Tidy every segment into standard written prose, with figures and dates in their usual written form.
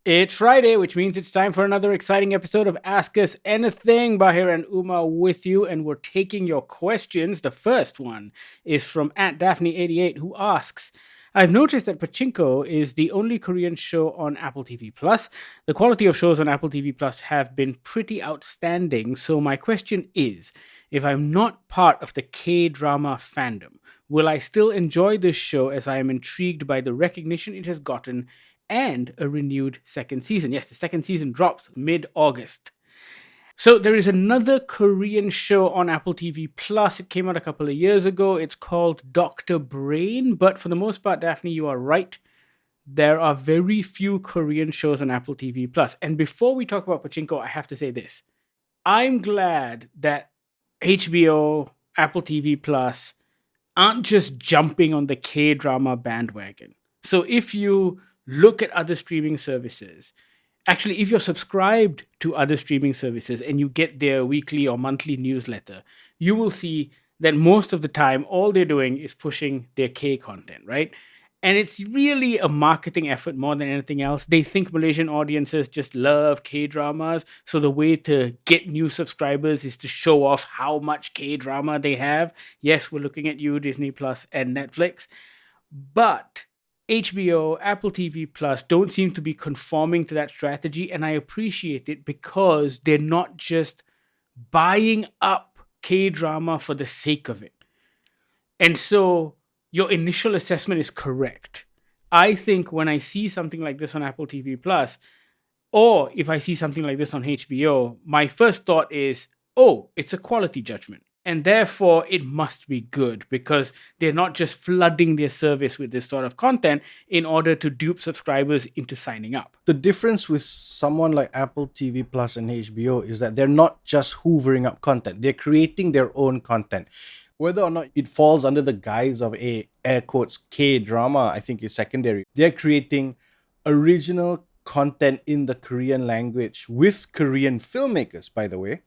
It's Friday, which means it's time for another exciting episode of Ask Us Anything. Bahir and Uma with you, and we're taking your questions. The first one is from @Daphne88, who asks, I've noticed that Pachinko is the only Korean show on Apple TV Plus. The quality of shows on Apple TV Plus have been pretty outstanding. So my question is, if I'm not part of the K-drama fandom, will I still enjoy this show as I am intrigued by the recognition it has gotten and a renewed second season? Yes, the second season drops mid-August. So there is another Korean show on Apple TV Plus. It came out a couple of years ago. It's called Dr. Brain. But for the most part, Daphne, you are right. There are very few Korean shows on Apple TV Plus. And before we talk about Pachinko, I have to say this. I'm glad that HBO, Apple TV Plus aren't just jumping on the K-drama bandwagon. So if you look at other streaming services, actually, if you're subscribed to other streaming services and you get their weekly or monthly newsletter, you will see that most of the time, all they're doing is pushing their K content, right? And it's really a marketing effort more than anything else. They think Malaysian audiences just love K dramas. So the way to get new subscribers is to show off how much K drama they have. Yes, we're looking at you, Disney Plus and Netflix. But HBO, Apple TV Plus don't seem to be conforming to that strategy. And I appreciate it because they're not just buying up K drama for the sake of it. And so your initial assessment is correct. I think when I see something like this on Apple TV Plus, or if I see something like this on HBO, my first thought is, oh, it's a quality judgment. And therefore, it must be good because they're not just flooding their service with this sort of content in order to dupe subscribers into signing up. The difference with someone like Apple TV Plus and HBO is that they're not just hoovering up content, they're creating their own content. Whether or not it falls under the guise of a air quotes K drama, I think is secondary. They're creating original content in the Korean language with Korean filmmakers, by the way.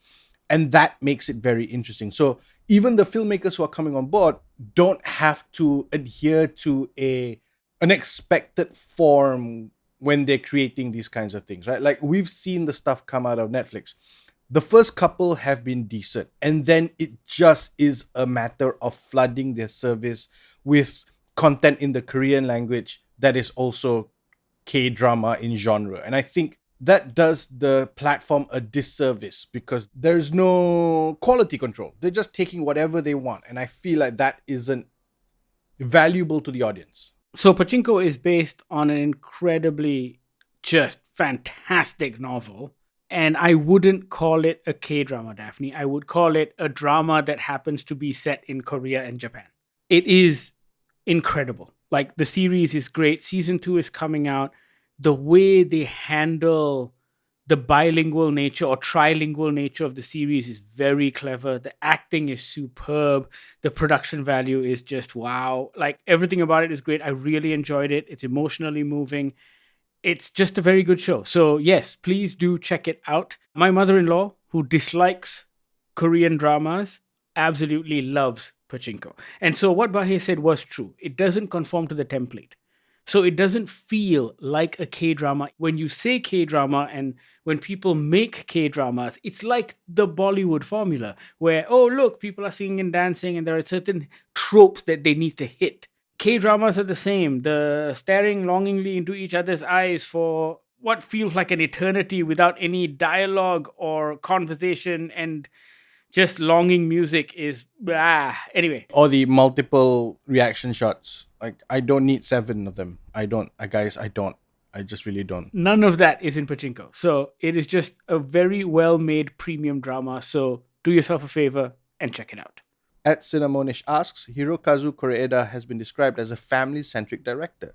And that makes it very interesting. So even the filmmakers who are coming on board don't have to adhere to an expected form when they're creating these kinds of things, right? Like we've seen the stuff come out of Netflix. The first couple have been decent, and then it just is a matter of flooding their service with content in the Korean language that is also K-drama in genre. And I think that does the platform a disservice because there's no quality control. They're just taking whatever they want. And I feel like that isn't valuable to the audience. So Pachinko is based on an incredibly just fantastic novel. And I wouldn't call it a K-drama, Daphne. I would call it a drama that happens to be set in Korea and Japan. It is incredible. Like, the series is great. Season 2 is coming out. The way they handle the bilingual nature or trilingual nature of the series is very clever. The acting is superb. The production value is just wow. Like, everything about it is great. I really enjoyed it. It's emotionally moving. It's just a very good show. So yes, please do check it out. My mother-in-law, who dislikes Korean dramas, absolutely loves Pachinko. And so what Bahir said was true. It doesn't conform to the template. So it doesn't feel like a K-drama. When you say K-drama and when people make K-dramas, it's like the Bollywood formula where, oh, look, people are singing and dancing and there are certain tropes that they need to hit. K-dramas are the same. The staring longingly into each other's eyes for what feels like an eternity without any dialogue or conversation and just longing music is anyway. Or the multiple reaction shots. Like, I don't need 7 of them. I don't. I just really don't. None of that is in Pachinko. So it is just a very well-made premium drama. So do yourself a favor and check it out. At Cinnamonish asks, Hirokazu Koreeda has been described as a family-centric director,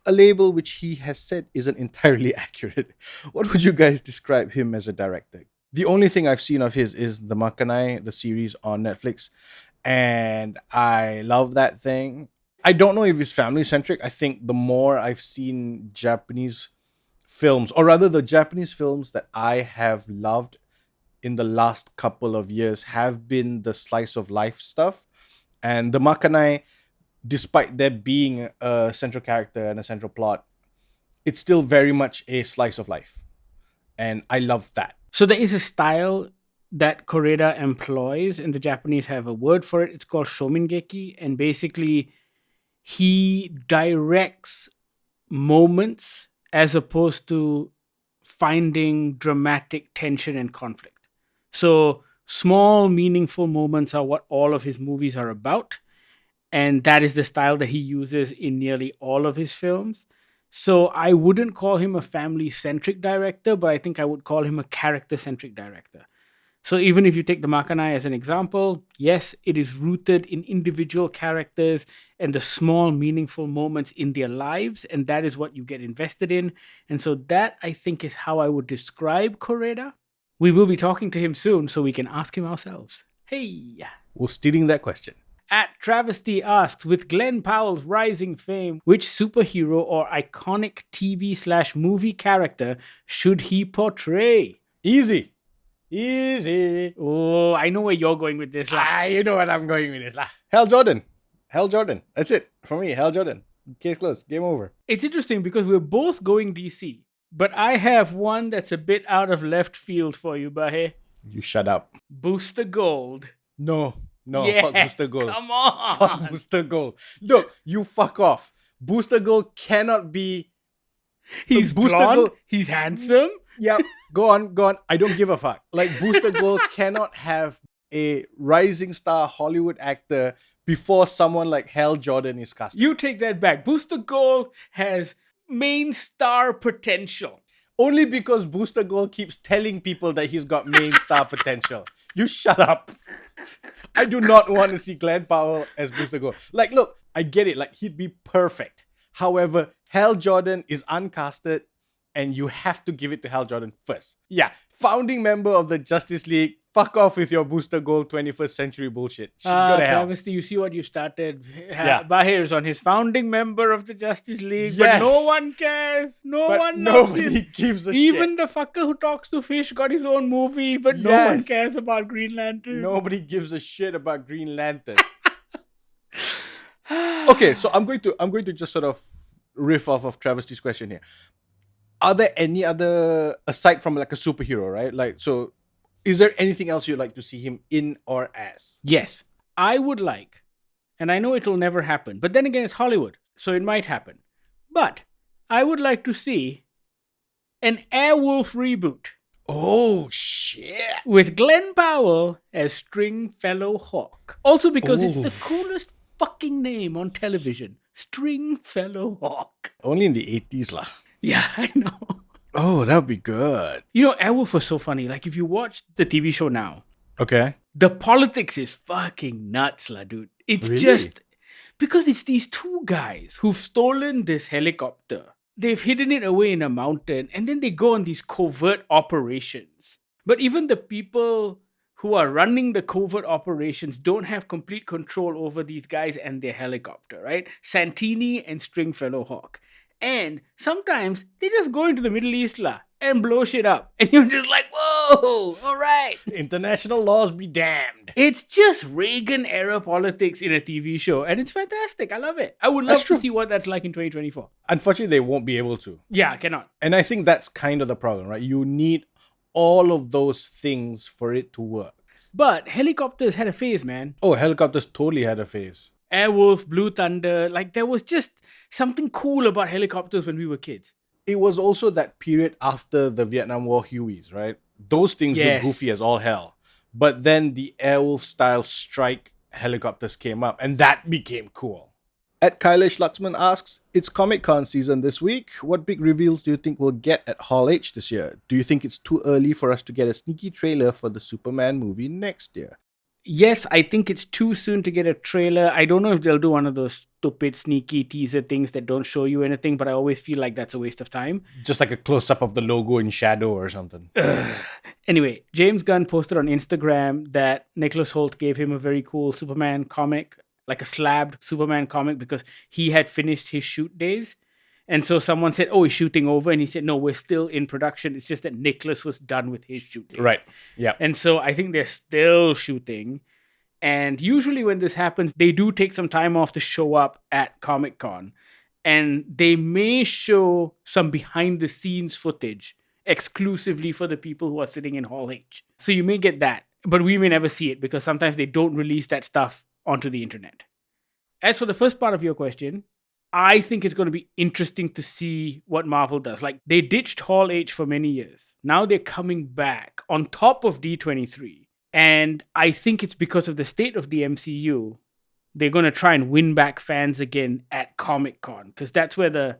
a label which he has said isn't entirely accurate. What would you guys describe him as a director? The only thing I've seen of his is the Makanai, the series on Netflix, and I love that thing. I don't know if it's family-centric. I think the more I've seen Japanese films, or rather the Japanese films that I have loved in the last couple of years have been the slice of life stuff. And the Makanai, despite there being a central character and a central plot, it's still very much a slice of life. And I love that. So there is a style that Koreda employs, and the Japanese have a word for it. It's called shomingeki, and basically he directs moments as opposed to finding dramatic tension and conflict. So small, meaningful moments are what all of his movies are about. And that is the style that he uses in nearly all of his films. So I wouldn't call him a family centric director, but I think I would call him a character centric director. So even if you take the Makanai as an example, yes, it is rooted in individual characters and the small, meaningful moments in their lives, and that is what you get invested in. And so that, I think, is how I would describe Koreda. We will be talking to him soon, so we can ask him ourselves. Hey! We're stealing that question. At Travesty asks, with Glenn Powell's rising fame, which superhero or iconic TV/movie character should he portray? Easy. Oh, I know where you're going with this. You know what I'm going with this. Hal Jordan. That's it. For me, Hal Jordan. Case closed. Game over. It's interesting because we're both going DC, but I have one that's a bit out of left field for you, Bahir. You shut up. Booster Gold. No, Yes, fuck Booster Gold. Come on. Fuck Booster Gold. Look, you fuck off. Booster Gold cannot be. He's Booster blonde. Gold. He's handsome. Yep. Go on. I don't give a fuck. Like, Booster Gold cannot have a rising star Hollywood actor before someone like Hal Jordan is cast. You take that back. Booster Gold has main star potential. Only because Booster Gold keeps telling people that he's got main star potential. You shut up. I do not want to see Glenn Powell as Booster Gold. Like, look, I get it. Like, he'd be perfect. However, Hal Jordan is uncasted, and you have to give it to Hal Jordan first. Yeah, founding member of the Justice League. Fuck off with your Booster Gold 21st century bullshit. Go to hell. Travesty, you see what you started. Yeah. Bahir's on his founding member of the Justice League, Yes. but no one cares. No But one knows nobody him. gives a Even shit. the fucker who talks to fish got his own movie, but no one Yes. cares about Green Lantern. Nobody gives a shit about Green Lantern. Okay, so I'm going to just sort of riff off of Travesty's question here. Are there any other, aside from like a superhero, right? Like, so is there anything else you'd like to see him in or as? Yes, I would like, and I know it'll never happen, but then again, it's Hollywood, so it might happen. But I would like to see an Airwolf reboot Oh, shit. with Glenn Powell as Stringfellow Hawk. Also because it's Ooh. the coolest fucking name on television. Stringfellow Hawk. Only in the 80s, lah. Yeah, I know. Oh, that would be good. You know, Airwolf was so funny. Like, if you watch the TV show now, Okay. the politics is fucking nuts, la, dude. It's Really? just because it's these two guys who've stolen this helicopter. They've hidden it away in a mountain, and then they go on these covert operations. But even the people who are running the covert operations don't have complete control over these guys and their helicopter, right? Santini and Stringfellow Hawk. And sometimes they just go into the Middle East la, and blow shit up. And you're just like, whoa, all right. International laws be damned. It's just Reagan era politics in a TV show. And it's fantastic. I love it. I would love That's to true. see what that's like in 2024. Unfortunately, they won't be able to. Yeah, I cannot. And I think that's kind of the problem, right? You need all of those things for it to work. But helicopters had a phase, man. Oh, helicopters totally had a phase. Airwolf, Blue Thunder. Like, there was just something cool about helicopters when we were kids. It was also that period after the Vietnam War Hueys, right? Those things Yes. were goofy as all hell. But then the Airwolf style strike helicopters came up, and that became cool. At Kailash Laxman asks, it's Comic-Con season this week. What big reveals do you think we'll get at Hall H this year? Do you think it's too early for us to get a sneaky trailer for the Superman movie next year? Yes, I think it's too soon to get a trailer. I don't know if they'll do one of those stupid, sneaky teaser things that don't show you anything, but I always feel like that's a waste of time. Just like a close-up of the logo in shadow or something. Anyway, James Gunn posted on Instagram that Nicholas Hoult gave him a very cool Superman comic, like a slabbed Superman comic, because he had finished his shoot days. And so someone said, oh, he's shooting over. And he said, no, we're still in production. It's just that Nicholas was done with his shoot days. Right. Yeah. And so I think they're still shooting. And usually when this happens, they do take some time off to show up at Comic-Con. and they may show some behind the scenes footage exclusively for the people who are sitting in Hall H. So you may get that, but we may never see it because sometimes they don't release that stuff onto the internet. As for the first part of your question, I think it's going to be interesting to see what Marvel does. Like, they ditched Hall H for many years. Now they're coming back on top of D23. And I think it's because of the state of the MCU. They're going to try and win back fans again at Comic-Con, because that's where the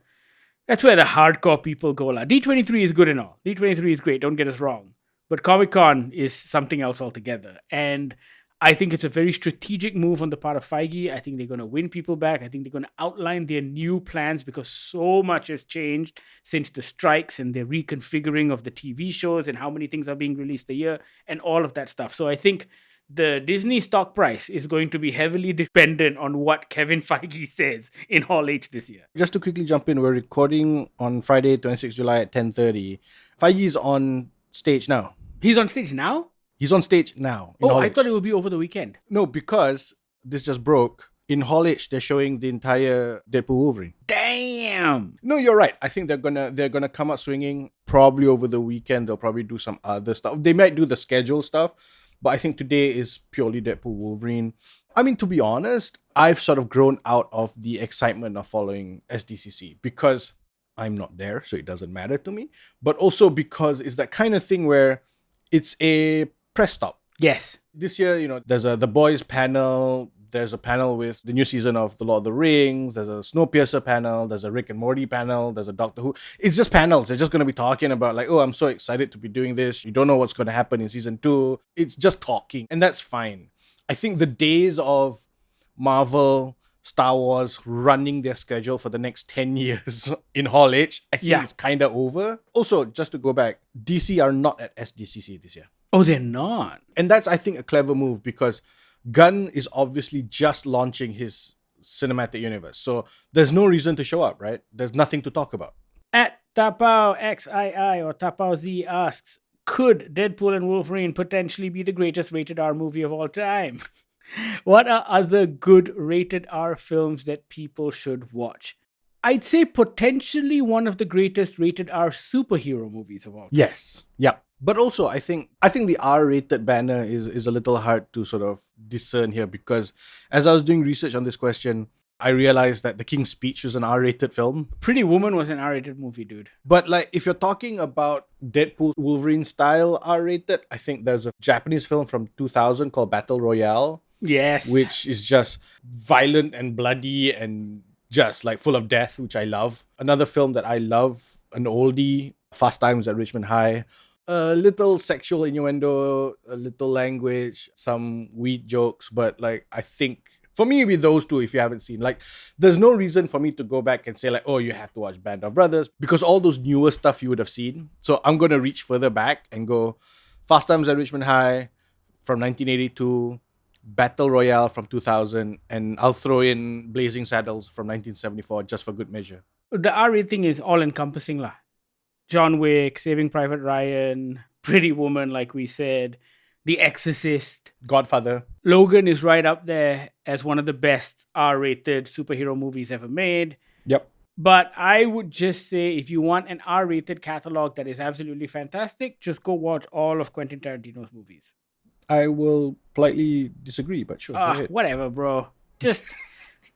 hardcore people go. D23 is good and all. D23 is great, don't get us wrong. But Comic-Con is something else altogether. And I think it's a very strategic move on the part of Feige. I think they're going to win people back. I think they're going to outline their new plans because so much has changed since the strikes and the reconfiguring of the TV shows and how many things are being released a year and all of that stuff. So I think the Disney stock price is going to be heavily dependent on what Kevin Feige says in Hall H this year. Just to quickly jump in, we're recording on Friday, 26 July at 10:30. Feige's on stage now. He's on stage now? He's on stage now. Oh, I thought it would be over the weekend. No, because this just broke. In Hall H, they're showing the entire Deadpool Wolverine. Damn. No, you're right. I think they're gonna come out swinging probably over the weekend. They'll probably do some other stuff. They might do the schedule stuff, but I think today is purely Deadpool Wolverine. I mean, to be honest, I've sort of grown out of the excitement of following SDCC because I'm not there, so it doesn't matter to me. But also because it's that kind of thing where it's a press stop. Yes. This year, there's the boys panel. There's a panel with the new season of The Lord of the Rings. There's a Snowpiercer panel. There's a Rick and Morty panel. There's a Doctor Who. It's just panels. They're just going to be talking about like, oh, I'm so excited to be doing this. You don't know what's going to happen in season 2. It's just talking. And that's fine. I think the days of Marvel, Star Wars running their schedule for the next 10 years in Hall H, I think it's kind of over. Also, just to go back, DC are not at SDCC this year. Oh, they're not. And that's, I think, a clever move because Gunn is obviously just launching his cinematic universe. So there's no reason to show up, right? There's nothing to talk about. At Tapao XII or Tapao Z asks, could Deadpool and Wolverine potentially be the greatest rated R movie of all time? What are other good rated R films that people should watch? I'd say potentially one of the greatest rated R superhero movies of all time. Yes. Yeah. But also, I think the R-rated banner is a little hard to sort of discern here because as I was doing research on this question, I realized that The King's Speech was an R-rated film. Pretty Woman was an R-rated movie, dude. But like, if you're talking about Deadpool Wolverine style R-rated, I think there's a Japanese film from 2000 called Battle Royale. Yes. Which is just violent and bloody and just like full of death, which I love. Another film that I love, an oldie, Fast Times at Richmond High. A little sexual innuendo, a little language, some weed jokes, but like I think for me it'd be those two if you haven't seen. Like there's no reason for me to go back and say like, oh, you have to watch Band of Brothers because all those newer stuff you would have seen. So I'm gonna reach further back and go Fast Times at Richmond High from 1982, Battle Royale from 2000, and I'll throw in Blazing Saddles from 1974 just for good measure. The R rating is all encompassing lah. John Wick, Saving Private Ryan, Pretty Woman, like we said, The Exorcist, Godfather. Logan is right up there as one of the best R-rated superhero movies ever made. Yep. But I would just say if you want an R-rated catalog that is absolutely fantastic, just go watch all of Quentin Tarantino's movies. I will politely disagree, but sure. Whatever, bro. Just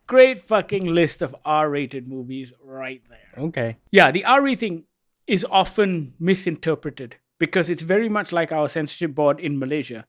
great fucking list of R-rated movies right there. Okay. Yeah, the R rating is often misinterpreted because it's very much like our censorship board in Malaysia.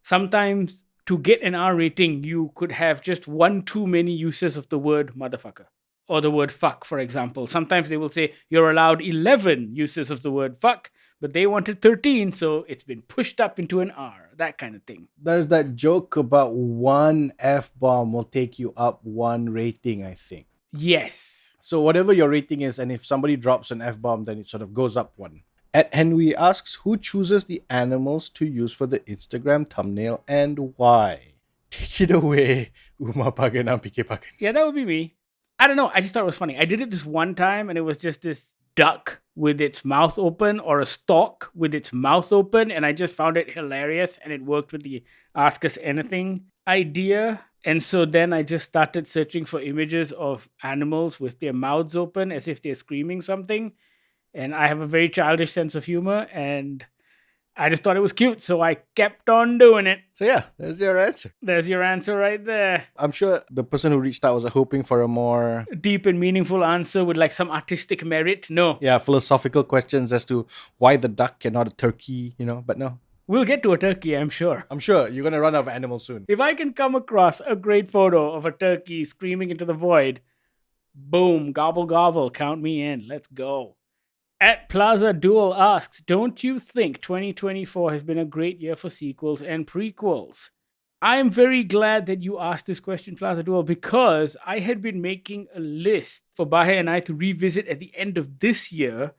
Sometimes to get an R rating, you could have just one too many uses of the word motherfucker or the word fuck, for example. Sometimes they will say you're allowed 11 uses of the word fuck, but they wanted 13, so it's been pushed up into an R, that kind of thing. There's that joke about one F-bomb will take you up one rating, I think. Yes. So whatever your rating is, and if somebody drops an F-bomb, then it sort of goes up one. At Henry asks, who chooses the animals to use for the Instagram thumbnail and why? Take it away, Uma Paganam Pike Pagan. Yeah, that would be me. I don't know. I just thought it was funny. I did it this one time, and it was just this duck with its mouth open or a stork with its mouth open, and I just found it hilarious, and it worked with the Ask Us Anything idea. And so then I just started searching for images of animals with their mouths open as if they're screaming something. And I have a very childish sense of humor, and I just thought it was cute. So I kept on doing it. So yeah, there's your answer. There's your answer right there. I'm sure the person who reached out was hoping for a more Deep and meaningful answer with like some artistic merit. No. philosophical questions as to why the duck and not a turkey, but no. We'll get to a turkey, I'm sure. I'm sure you're gonna run out of animals soon. If I can come across a great photo of a turkey screaming into the void, boom, gobble gobble, count me in. Let's go. At Plaza Duel asks, don't you think 2024 has been a great year for sequels and prequels? I am very glad that you asked this question, Plaza Duel, because I had been making a list for Bahir and I to revisit at the end of this year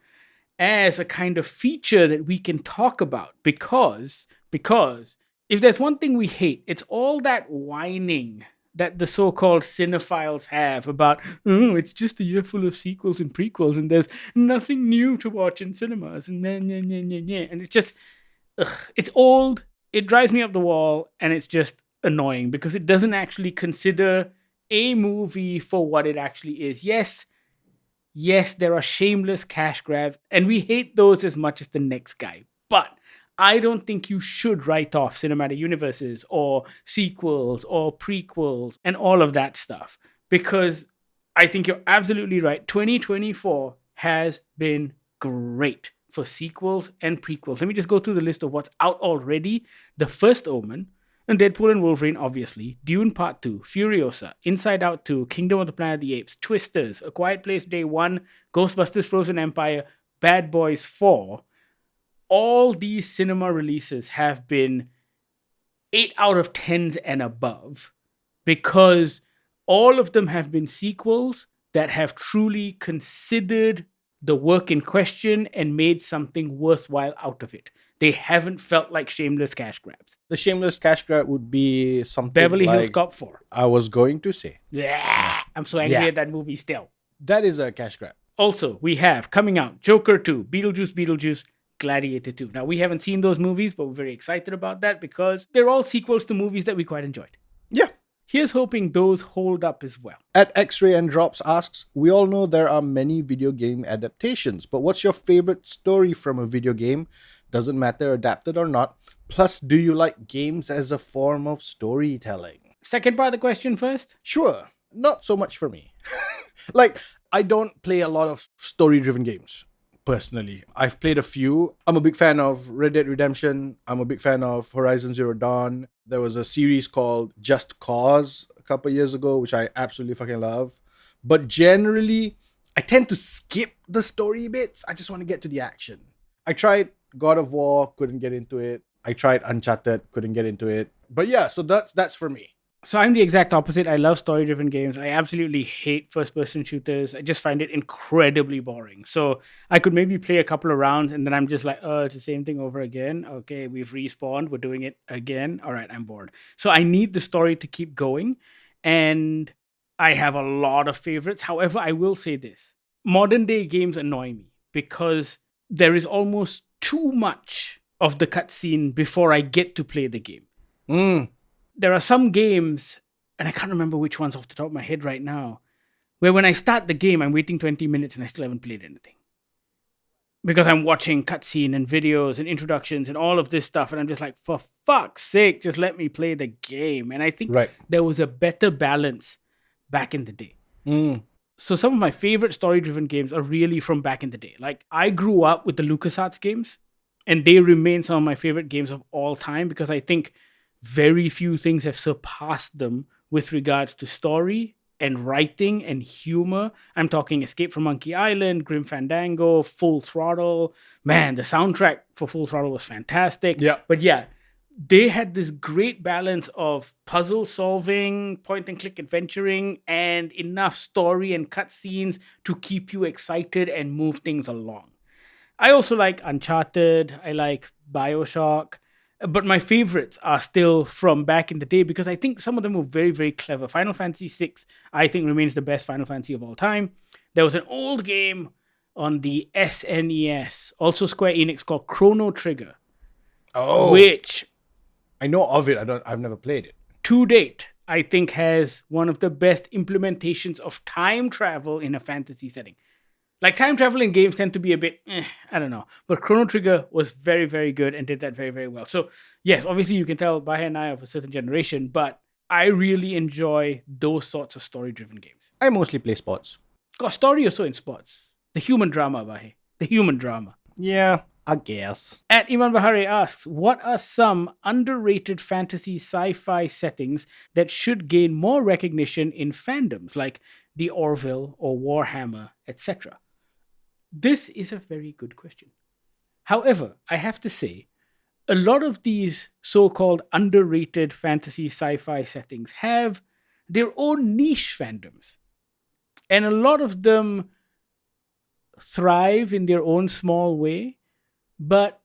as a kind of feature that we can talk about. Because if there's one thing we hate, it's all that whining that the so-called cinephiles have about, oh, it's just a year full of sequels and prequels and there's nothing new to watch in cinemas and and it's just, it's old, it drives me up the wall, and it's just annoying because it doesn't actually consider a movie for what it actually is. Yes, there are shameless cash grabs, and we hate those as much as the next guy. But I don't think you should write off cinematic universes or sequels or prequels and all of that stuff, because I think you're absolutely right. 2024 has been great for sequels and prequels. Let me just go through the list of what's out already. The First Omen, and Deadpool and Wolverine, obviously, Dune Part 2, Furiosa, Inside Out 2, Kingdom of the Planet of the Apes, Twisters, A Quiet Place Day 1, Ghostbusters Frozen Empire, Bad Boys 4. All these cinema releases have been 8 out of 10s and above, because all of them have been sequels that have truly considered the work in question and made something worthwhile out of it. They haven't felt like shameless cash grabs. The shameless cash grab would be something Beverly Hills like, Cop 4. I was going to say. Yeah, I'm so angry at that movie still. That is a cash grab. Also, we have coming out Joker 2, Beetlejuice, Gladiator 2. Now, we haven't seen those movies, but we're very excited about that because they're all sequels to movies that we quite enjoyed. Yeah. Here's hoping those hold up as well. At X-Ray and Drops asks, we all know there are many video game adaptations, but what's your favorite story from a video game? Doesn't matter adapted or not. Plus, do you like games as a form of storytelling? Second part of the question first. Sure. Not so much for me. Like, I don't play a lot of story-driven games, personally. I've played a few. I'm a big fan of Red Dead Redemption. I'm a big fan of Horizon Zero Dawn. There was a series called Just Cause a couple years ago, which I absolutely fucking love. But generally, I tend to skip the story bits. I just want to get to the action. I tried God of War, couldn't get into it. I tried Uncharted, couldn't get into it. But yeah, so that's for me. So I'm the exact opposite. I love story-driven games. I absolutely hate first-person shooters. I just find it incredibly boring. So I could maybe play a couple of rounds and then I'm just like, oh, it's the same thing over again. Okay, we've respawned. We're doing it again. All right, I'm bored. So I need the story to keep going. And I have a lot of favorites. However, I will say this. Modern-day games annoy me because there is almost too much of the cutscene before I get to play the game. There are some games, and I can't remember which ones off the top of my head right now, where when I start the game, I'm waiting 20 minutes and I still haven't played anything. Because I'm watching cutscene and videos and introductions and all of this stuff, and I'm just like, for fuck's sake, just let me play the game. And I think there was a better balance back in the day. So some of my favorite story-driven games are really from back in the day. Like, I grew up with the LucasArts games, and they remain some of my favorite games of all time because I think very few things have surpassed them with regards to story and writing and humor. I'm talking Escape from Monkey Island, Grim Fandango, Full Throttle. Man, the soundtrack for Full Throttle was fantastic. Yeah. But yeah, they had this great balance of puzzle solving, point and click adventuring, and enough story and cutscenes to keep you excited and move things along. I also like Uncharted. I like BioShock. But my favorites are still from back in the day because I think some of them were very, very clever. Final Fantasy VI, I think, remains the best Final Fantasy of all time. There was an old game on the SNES, also Square Enix, called Chrono Trigger. Oh. Which, I know of it. I've never played it. to date, I think has one of the best implementations of time travel in a fantasy setting. Like time travel in games tend to be a bit, I don't know. But Chrono Trigger was very, very good and did that very, very well. So yes, obviously you can tell Bahir and I are of a certain generation, but I really enjoy those sorts of story-driven games. I mostly play sports. Got story also in sports. The human drama, Bahir. The human drama. Yeah, I guess. At Iman Bahari asks, what are some underrated fantasy sci-fi settings that should gain more recognition in fandoms like the Orville or Warhammer, etc.? This is a very good question. However, I have to say, a lot of these so-called underrated fantasy sci-fi settings have their own niche fandoms. And a lot of them thrive in their own small way, but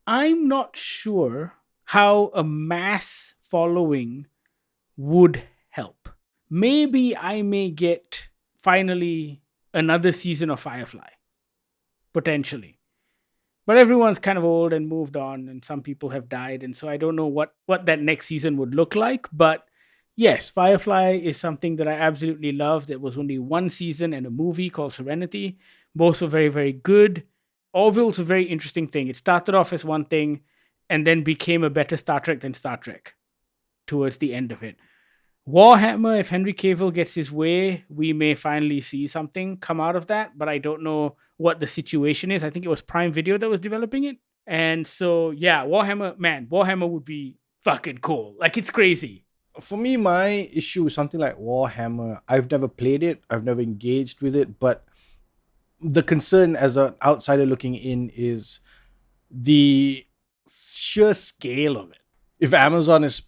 I'm not sure how a mass following would help. Maybe I may get finally another season of Firefly, potentially. But everyone's kind of old and moved on, and some people have died, and so I don't know what that next season would look like. But yes, Firefly is something that I absolutely love. There was only one season and a movie called Serenity. Both were very, very good. Orville's a very interesting thing. It started off as one thing and then became a better Star Trek than Star Trek towards the end of it. Warhammer, if Henry Cavill gets his way, we may finally see something come out of that, but I don't know what the situation is. I think it was Prime Video that was developing it. And so, yeah, Warhammer would be fucking cool. Like, it's crazy. For me, my issue is something like Warhammer. I've never played it, I've never engaged with it, but the concern as an outsider looking in is the sheer scale of it. If Amazon is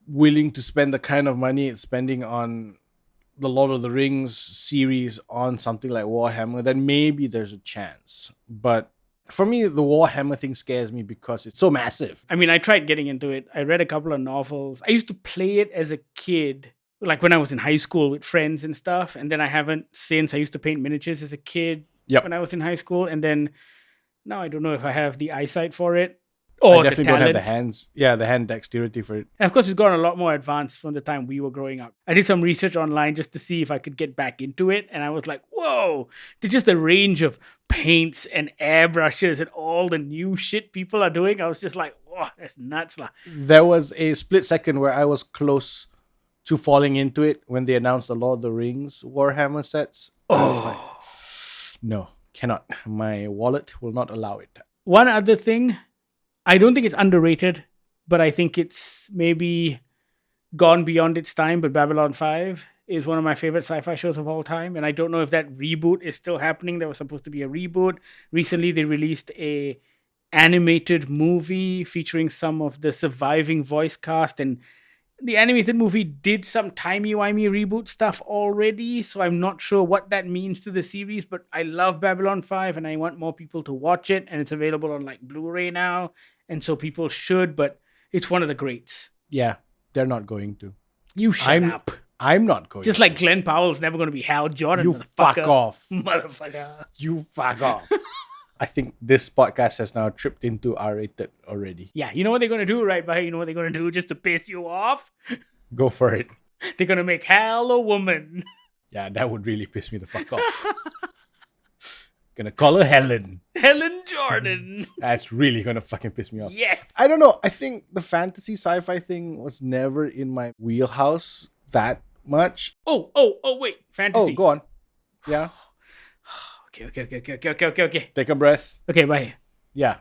willing to spend the kind of money it's spending on the Lord of the Rings series on something like Warhammer, then maybe there's a chance. But for me, the Warhammer thing scares me because it's so massive. I mean, I tried getting into it. I read a couple of novels. I used to play it as a kid, like when I was in high school with friends and stuff. And then I haven't since. I used to paint miniatures as a kid when I was in high school. And then now I don't know if I have the eyesight for it. I definitely don't have the hands. Yeah, the hand dexterity for it. And of course, it's gotten a lot more advanced from the time we were growing up. I did some research online just to see if I could get back into it. And I was like, whoa, there's just a range of paints and airbrushes and all the new shit people are doing. I was just like, oh, that's nuts. There was a split second where I was close to falling into it when they announced the Lord of the Rings Warhammer sets. I was like, no, cannot. My wallet will not allow it. One other thing, I don't think it's underrated, but I think it's maybe gone beyond its time. But Babylon 5 is one of my favorite sci-fi shows of all time. And I don't know if that reboot is still happening. There was supposed to be a reboot. Recently, they released a animated movie featuring some of the surviving voice cast. And the animated movie did some timey-wimey reboot stuff already. So I'm not sure what that means to the series. But I love Babylon 5 and I want more people to watch it. And it's available on like Blu-ray now. And so people should, but it's one of the greats. Yeah, they're not going to. You shut up. I'm not going Just like Glenn Powell's never going to be Hal Jordan. You fuck off. Motherfucker. You fuck off. I think this podcast has now tripped into R-rated already. Yeah, you know what they're going to do, right, Bahir? You know what they're going to do just to piss you off? Go for it. They're going to make Hal a woman. Yeah, that would really piss me the fuck off. Gonna call her Helen. Helen Jordan. That's really gonna fucking piss me off. Yes. I don't know. I think the fantasy sci-fi thing was never in my wheelhouse that much. Oh, wait. Fantasy. Oh, go on. Yeah. Okay. Take a breath. Okay, Bahir. Yeah.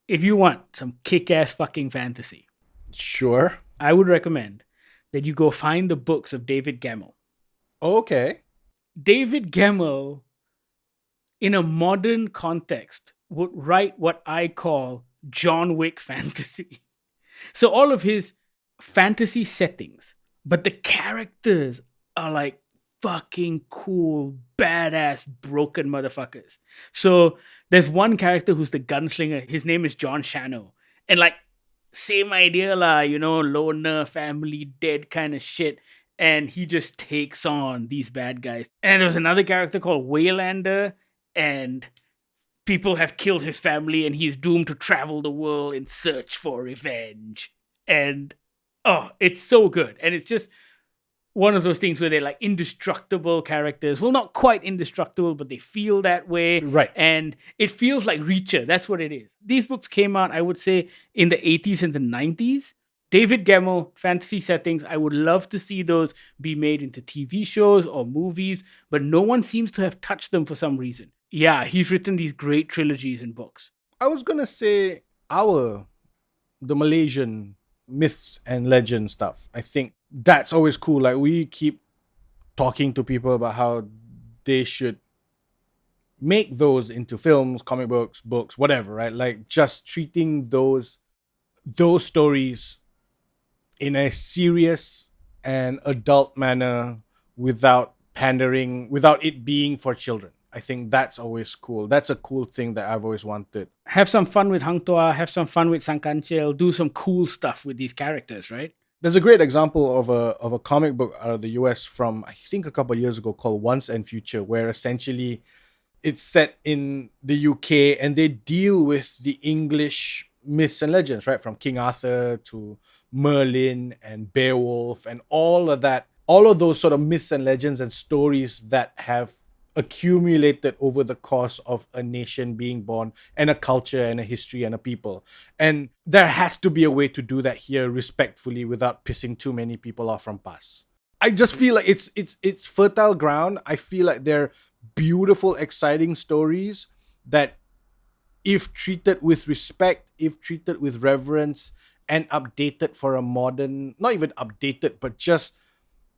If you want some kick-ass fucking fantasy, Sure. I would recommend that you go find the books of David Gemmell. Okay. David Gemmell, in a modern context, would write what I call John Wick fantasy. So all of his fantasy settings, but the characters are like fucking cool, badass, broken motherfuckers. So there's one character who's the gunslinger. His name is John Shano. And like, same idea, loner, family, dead kind of shit. And he just takes on these bad guys. And there's another character called Waylander, and people have killed his family, and he's doomed to travel the world in search for revenge. And Oh, it's so good. And it's just one of those things where they're like indestructible characters. Well, not quite indestructible, but they feel that way. Right. And it feels like Reacher. That's what it is. These books came out, I would say, in the 80s and the 90s. David Gemmell, fantasy settings. I would love to see those be made into TV shows or movies, but no one seems to have touched them for some reason. Yeah, he's written these great trilogies and books. I was gonna say the Malaysian myths and legend stuff. I think that's always cool. Like we keep talking to people about how they should make those into films, comic books, whatever, right? Like just treating those stories in a serious and adult manner without pandering, without it being for children. I think that's always cool. That's a cool thing that I've always wanted. Have some fun with Hang Tuah, have some fun with Sangkanchel, do some cool stuff with these characters, right? There's a great example of a comic book out of the US from I think a couple of years ago called Once and Future, where essentially it's set in the UK and they deal with the English myths and legends, right? From King Arthur to Merlin and Beowulf and all of that, all of those sort of myths and legends and stories that have accumulated over the course of a nation being born and a culture and a history and a people. And there has to be a way to do that here respectfully without pissing too many people off from past. I just feel like it's fertile ground. I feel like they're beautiful, exciting stories that, if treated with respect, if treated with reverence, and updated for a modern, not even updated, but just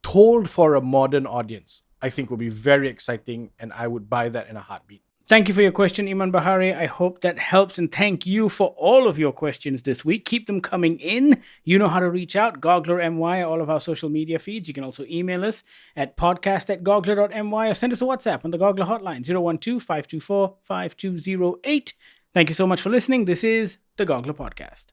told for a modern audience, I think would be very exciting, and I would buy that in a heartbeat. Thank you for your question, Iman Bahari. I hope that helps, and thank you for all of your questions this week. Keep them coming in. You know how to reach out. Goggler MY, all of our social media feeds. You can also email us at podcast@goggler.my or send us a WhatsApp on the Goggler hotline, 012-524-5208. Thank you so much for listening. This is the Goggler Podcast.